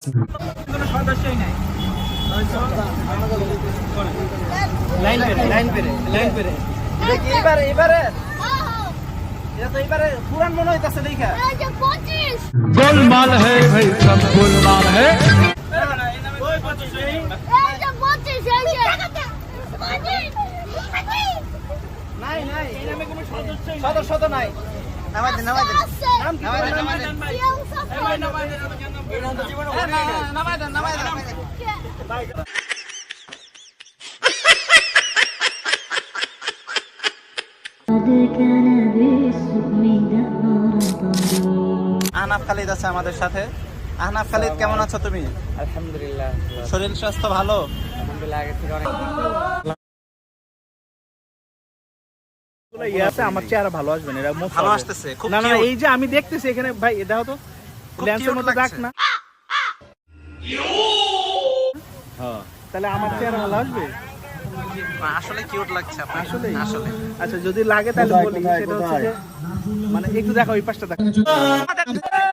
কোনো সদস্যই নাই। লাইন পেরে দেখি এবারে এটা তো এবারে পুরান মনে হইতাছে দেখা। गोलमाल है भाई सब गोलमाल है। নাই এই নামে কোনো সদস্য তো নাই। নামাই দেন নাম কি? নামাই দেন আহনাফ খালিদ আছে আমাদের সাথে। আহনাফ খালিদ, কেমন আছো তুমি? আলহামদুলিল্লাহ, শরীর স্বাস্থ্য ভালো? আলহামদুলিল্লাহ, আগের থেকে অনেক আমার চেহারা ভালো আসবে না, ভালো আসতেছে খুব। না cute। এই যে আমি দেখতেছি এখানে ভাই, দেখো তো খুব ল্যান্সের cute মতো দাগ লাগছে। না? হ্যাঁ, তাহলে আমার চেহারা ভালো আসবে আসলে কিউট লাগছে আপনাকে। আসলে। আসলে আচ্ছা, যদি লাগে তাহলে বলি, সেটা হচ্ছে যে মানে একটু দেখো ওই পাশটা দেখো।